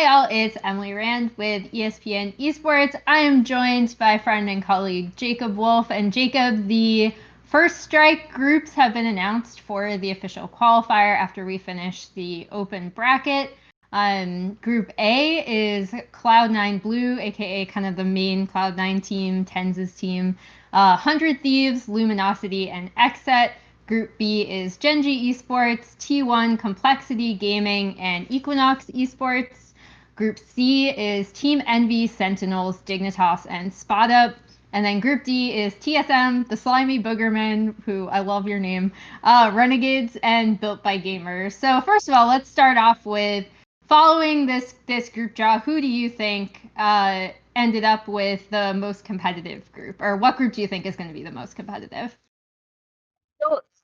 Hi all, it's Emily Rand with ESPN Esports. I am joined by friend and colleague Jacob Wolf. And Jacob, the First Strike Groups have been announced for the official qualifier after we finish the open bracket. Group A is Cloud9 Blue, aka kind of the main Cloud9 team, Tenz's team, 100 Thieves, Luminosity, and Xset. Group B is Gen.G Esports, T1, Complexity Gaming, and Equinox Esports. Group C is Team Envy, Sentinels, Dignitas, and Spot Up. And then Group D is TSM, the Slimy Boogerman, who I love your name, Renegades, and Built by Gamers. So first of all, let's start off with following this group draw. Who do you think ended up with the most competitive group, or what group do you think is going to be the most competitive?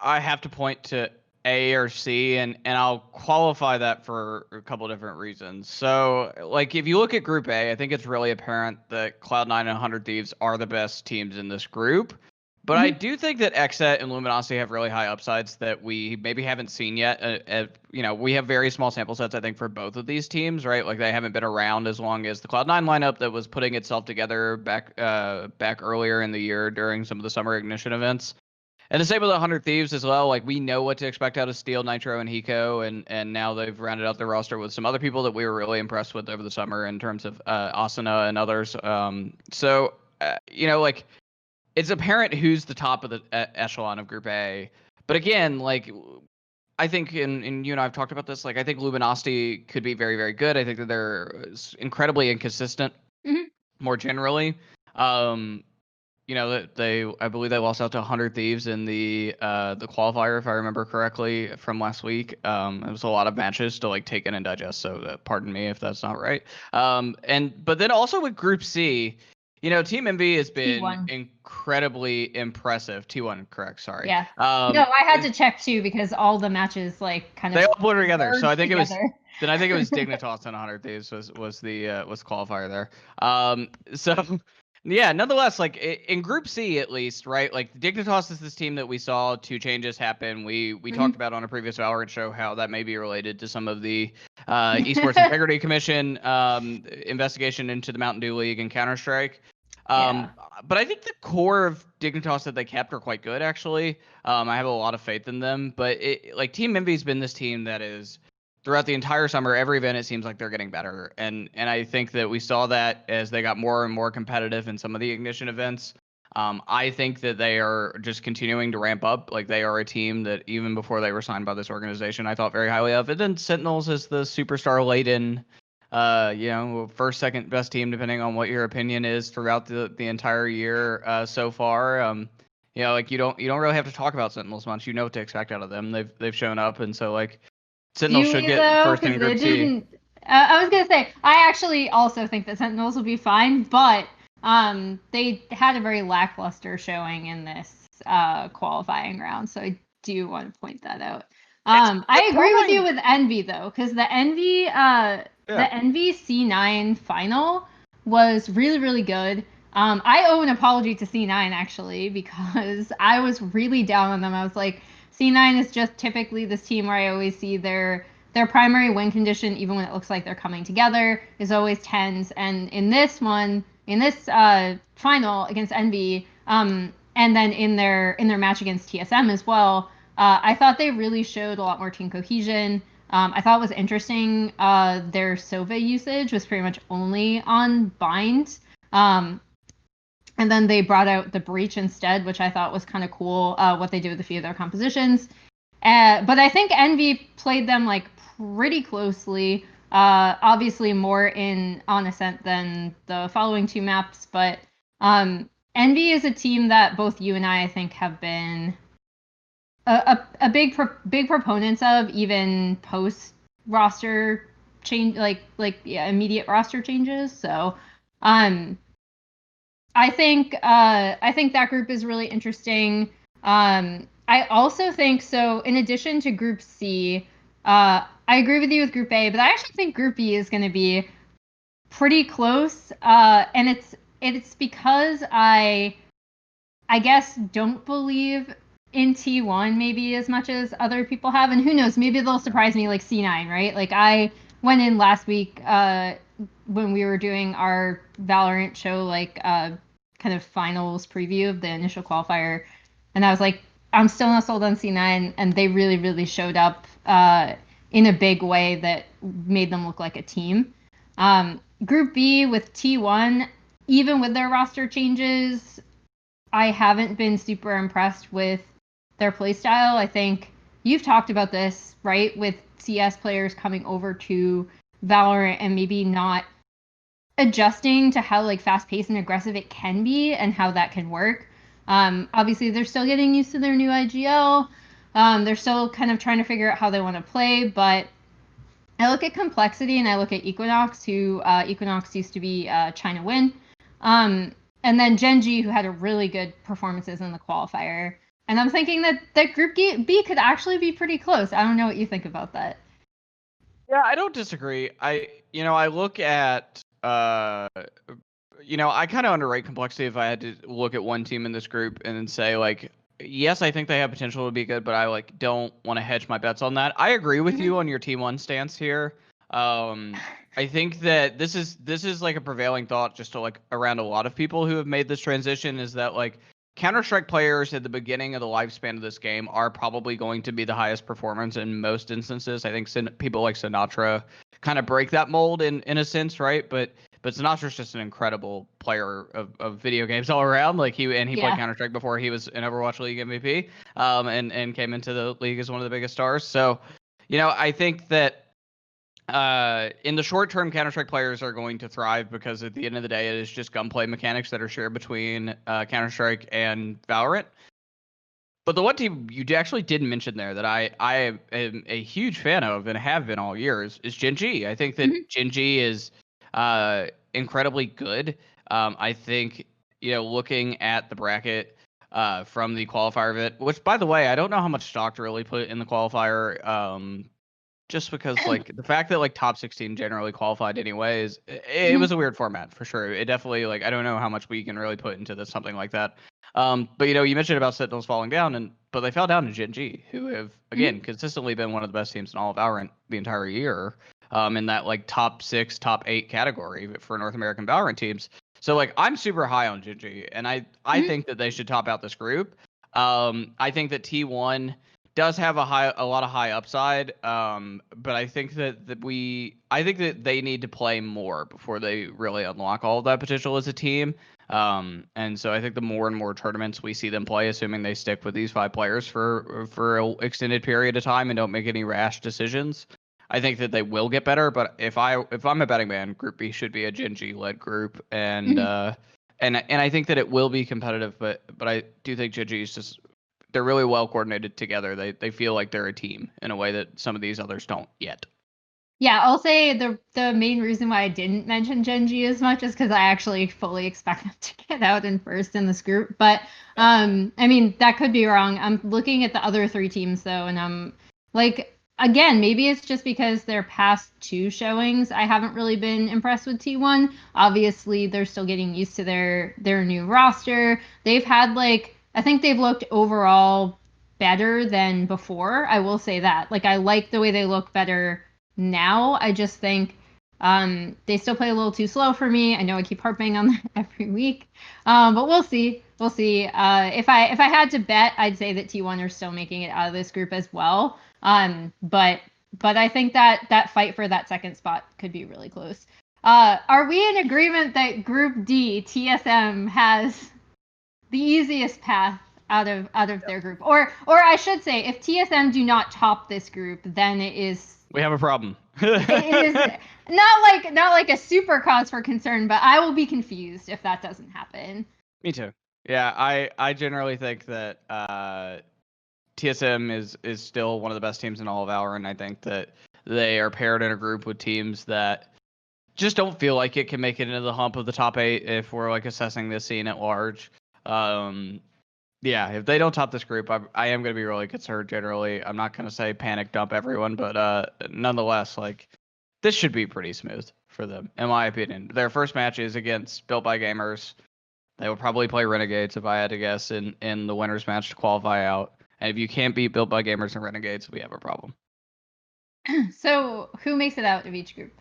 I have to point to A or C, and I'll qualify that for a couple of different reasons. So, like, if you look at Group A, I think it's really apparent that Cloud9 and 100 Thieves are the best teams in this group. But I do think that Xset and Luminosity have really high upsides that we maybe haven't seen yet. We have very small sample sets, I think, for both of these teams, right? Like, they haven't been around as long as the Cloud9 lineup that was putting itself together back earlier in the year during some of the summer ignition events. And the same with 100 Thieves as well. Like, we know what to expect out of Steel, Nitro, and Hiko, and now they've rounded out their roster with some other people that we were really impressed with over the summer in terms of Asuna and others. It's apparent who's the top of the echelon of Group A. But again, like, I think, and you and I have talked about this, like, I think Luminosity could be very, very good. I think that they're incredibly inconsistent, more generally. I believe they lost out to 100 Thieves in the qualifier, if I remember correctly, from last week. It was a lot of matches to like take in and digest, so pardon me if that's not right. But then also with Group C, Team Envy has been T1. incredibly impressive. T1, correct? Sorry. Yeah. No, I had to check too because all the matches they all blurred together. So I think together. I think it was Dignitas and 100 Thieves was the qualifier there. Yeah, nonetheless, like in Group C at least, right? Like Dignitas is this team that we saw two changes happen. We talked about on a previous Valorant show how that may be related to some of the Esports Integrity Commission investigation into the Mountain Dew League and Counter-Strike. But I think the core of Dignitas that they kept are quite good, actually. I have a lot of faith in them. But Team Envy's been this team that is, throughout the entire summer, every event, it seems like they're getting better. And I think that we saw that as they got more and more competitive in some of the ignition events. I think that they are just continuing to ramp up. Like, they are a team that even before they were signed by this organization, I thought very highly of. And then Sentinels is the superstar laden, first, second best team, depending on what your opinion is throughout the entire year so far. You don't really have to talk about Sentinels much. You know what to expect out of them. They've shown up, and so like, Sentinels should get first in Group C. I was gonna say, I actually also think that Sentinels will be fine, but they had a very lackluster showing in this qualifying round, so I do want to point that out. I agree with you with Envy though, because the Envy C9 final was really, really good. I owe an apology to C9 actually, because I was really down on them. I was like, C9 is just typically this team where I always see their primary win condition, even when it looks like they're coming together, is always 10s. And in this final against Envy, and then in their match against TSM as well, I thought they really showed a lot more team cohesion. I thought it was interesting. Their Sova usage was pretty much only on Bind. And then they brought out the Breach instead, which I thought was kind of cool, what they did with a few of their compositions. But I think Envy played them like pretty closely. Obviously more on Ascent than the following two maps. But Envy is a team that both you and I think have been a big proponents of, even post roster change, immediate roster changes. So I think that group is really interesting. I also think, so in addition to Group C, I agree with you with Group A, but I actually think Group B is going to be pretty close. And it's because I guess don't believe in T1 maybe as much as other people have, and who knows, maybe they'll surprise me like C9, right? Like I went in last week when we were doing our Valorant show, like kind of finals preview of the initial qualifier, and I was like, I'm still not sold on C9, and they really, really showed up in a big way that made them look like a team. Group B with T1, even with their roster changes, I haven't been super impressed with their playstyle. I think you've talked about this, right, with CS players coming over to Valorant and maybe not adjusting to how like fast paced and aggressive it can be and how that can work. Obviously, they're still getting used to their new IGL. They're still kind of trying to figure out how they want to play, but I look at Complexity and I look at Equinox, who Equinox used to be China Win, and then Gen.G, who had a really good performances in the qualifier. And I'm thinking that Group B could actually be pretty close. I don't know what you think about that. Yeah, I don't disagree. I look at I kind of underrate Complexity if I had to look at one team in this group and then say like, yes, I think they have potential to be good, but I like don't want to hedge my bets on that. I agree with you on your T1 stance here. I think that this is like a prevailing thought just to like around a lot of people who have made this transition is that like Counter-Strike players at the beginning of the lifespan of this game are probably going to be the highest performance in most instances. I think people like Sinatra kind of break that mold in a sense, right? But Sinatra's just an incredible player of video games all around. Like he played Counter-Strike before he was an Overwatch League MVP, and came into the league as one of the biggest stars. So, I think that in the short term, Counter-Strike players are going to thrive because at the end of the day, it is just gunplay mechanics that are shared between Counter-Strike and Valorant. But the one team you actually didn't mention there that I am a huge fan of and have been all years is Gen.G. I think that Gen.G is incredibly good. I think, looking at the bracket from the qualifier of it, which, by the way, I don't know how much stock to really put in the qualifier. Just because like the fact that like top 16 generally qualified anyways, it was a weird format for sure. It definitely like I don't know how much we can really put into this something like that. But you mentioned about Sentinels falling down, but they fell down to Gen.G, who have again consistently been one of the best teams in all of Valorant the entire year. In that like top 6, top 8 category for North American Valorant teams. So like I'm super high on Gen.G, and I think that they should top out this group. I think that T1 does have a lot of high upside, but I think that they need to play more before they really unlock all of that potential as a team. And so I think the more and more tournaments we see them play, assuming they stick with these 5 players for an extended period of time and don't make any rash decisions, I think that they will get better. But if I'm a betting man, Group B should be a Gen.G led group, and I think that it will be competitive. But I do think Gen.G is just they're really well coordinated together. They feel like they're a team in a way that some of these others don't yet. Yeah, I'll say the main reason why I didn't mention Gen.G as much is because I actually fully expect them to get out in first in this group. But I mean that could be wrong. I'm looking at the other 3 teams though, and I'm like, again, maybe it's just because their past 2 showings I haven't really been impressed with T1. Obviously, they're still getting used to their new roster. They've had like I think they've looked overall better than before. I will say that. Like I like the way they look better now. I just think they still play a little too slow for me. I know I keep harping on that every week, but we'll see. We'll see. If I had to bet, I'd say that T1 are still making it out of this group as well. But I think that fight for that second spot could be really close. Are we in agreement that Group D TSM has the easiest path out of their group, or I should say, if TSM do not top this group, then we have a problem. It is not like a super cause for concern, but I will be confused if that doesn't happen. Me too. Yeah, I generally think that TSM is still one of the best teams in all of Valorant. I think that they are paired in a group with teams that just don't feel like it can make it into the hump of the top 8 if we're like assessing this scene at large. Yeah, if they don't top this group, I am going to be really concerned generally. I'm not going to say panic dump everyone, but nonetheless, like this should be pretty smooth for them, in my opinion. Their first match is against Built by Gamers. They will probably play Renegades, if I had to guess, in the winners match to qualify out. And if you can't beat Built by Gamers and Renegades, we have a problem. So who makes it out of each group?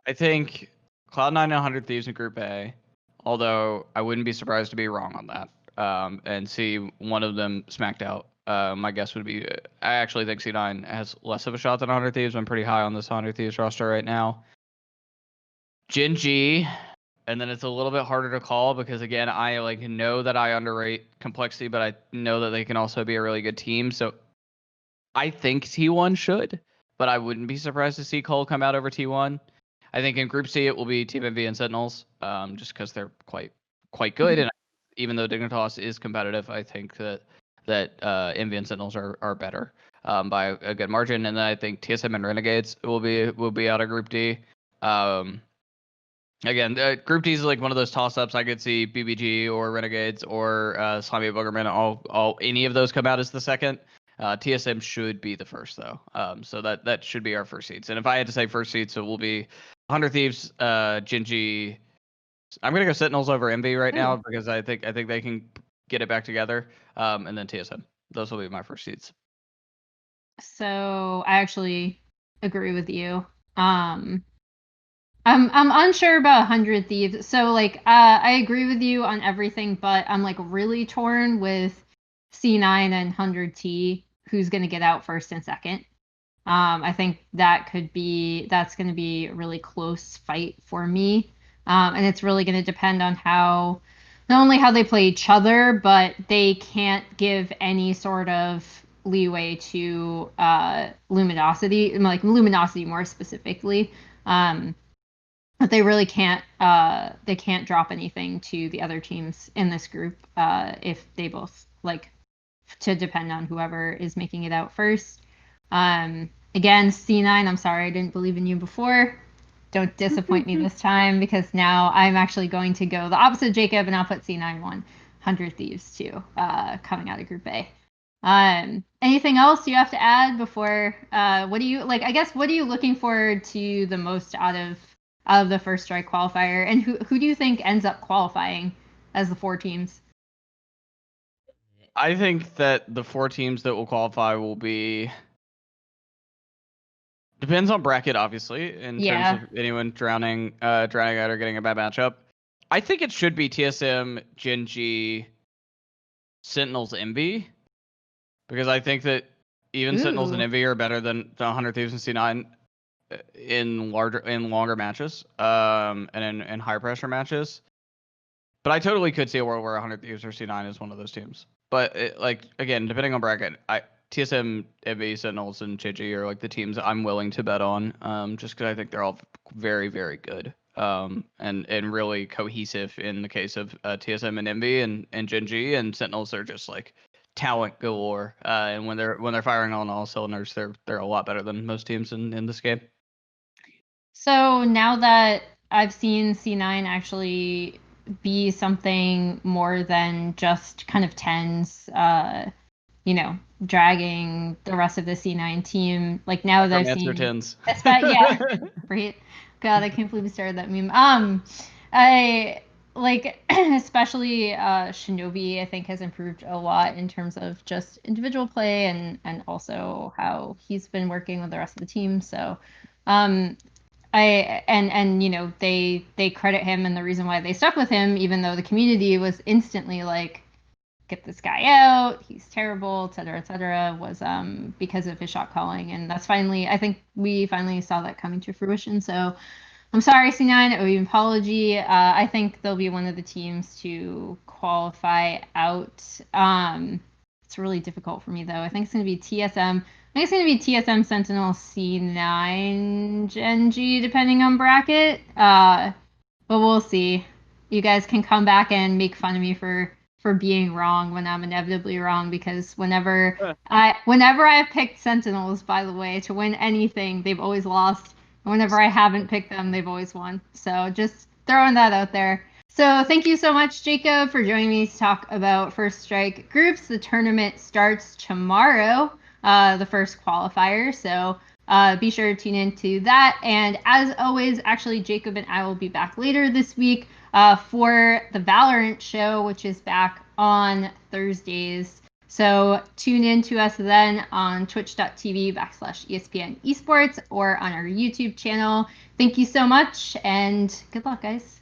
I think Cloud9 and 100 Thieves in Group A, although I wouldn't be surprised to be wrong on that, and see one of them smacked out. My guess would be, I actually think C9 has less of a shot than 100 Thieves. I'm pretty high on this 100 Thieves roster right now. Gen.G, and then it's a little bit harder to call because, again, I know that I underrate complexity, but I know that they can also be a really good team. So I think T1 should, but I wouldn't be surprised to see Cole come out over T1. I think in Group C it will be Team Envy and Sentinels, just because they're quite good. And even though Dignitas is competitive, I think that Envy and Sentinels are better by a good margin. And then I think TSM and Renegades will be out of Group D. Again, Group D is like one of those toss-ups. I could see BBG or Renegades or Slimy Boogerman. All any of those come out as the second. TSM should be the first though. So that should be our first seeds. And if I had to say first seeds, it will be 100 Thieves, Gen.G. I'm gonna go Sentinels over MV right now because I think they can get it back together. And then TSM. Those will be my first seeds. So I actually agree with you. I'm unsure about 100 Thieves. So like I agree with you on everything, but I'm like really torn with C9 and 100T. Who's gonna get out first and second? I think that's going to be a really close fight for me. And it's really going to depend on not only how they play each other, but they can't give any sort of leeway to Luminosity, like Luminosity more specifically. But they really can't drop anything to the other teams in this group if they both to depend on whoever is making it out first. Again, C9, I'm sorry I didn't believe in you before. Don't disappoint me this time because now I'm actually going to go the opposite of Jacob and I'll put C9 100 Thieves 2 coming out of Group A. Anything else you have to add before what are you looking forward to the most out of the First Strike qualifier, and who do you think ends up qualifying as the 4 teams? I think that the 4 teams that will qualify will be depends on bracket, obviously, in terms of anyone drowning out or getting a bad matchup. I think it should be TSM, Gen.G, Sentinels, Envy, because I think that even Sentinels and Envy are better than 100 Thieves and C9 in longer matches, and in high pressure matches. But I totally could see a world where 100 Thieves or C9 is one of those teams. But again, depending on bracket, TSM, Envy, Sentinels, and Gen.G are like the teams I'm willing to bet on, just because I think they're all very, very good, and really cohesive in the case of TSM and Envy, and Gen.G, and Sentinels are just like talent galore, and when they're firing on all cylinders, they're a lot better than most teams in this game. So now that I've seen C9 actually be something more than just kind of tens, dragging the rest of the C9 team. Like now that I've seen tens. Right. God, I can't believe we started that meme. I like especially Shinobi, I think, has improved a lot in terms of just individual play and also how he's been working with the rest of the team. So they credit him, and the reason why they stuck with him, even though the community was instantly like, get this guy out, he's terrible, et cetera, was because of his shot calling. And that's I think we finally saw that coming to fruition. So I'm sorry, C9, I owe you an apology. I think they'll be one of the teams to qualify out. It's really difficult for me, though. I think it's going to be TSM. I think it's going to be TSM, Sentinel, C9, Gen.G, depending on bracket. But we'll see. You guys can come back and make fun of me for being wrong when I'm inevitably wrong, because whenever I have picked Sentinels, by the way, to win anything, they've always lost. And whenever I haven't picked them, they've always won. So just throwing that out there. So thank you so much, Jacob, for joining me to talk about First Strike Groups. The tournament starts tomorrow, the first qualifier. So be sure to tune into that. And as always, actually, Jacob and I will be back later this week for the VALORANT show, which is back on Thursdays. So tune in to us then on twitch.tv/ESPN Esports or on our YouTube channel. Thank you so much, and good luck, guys.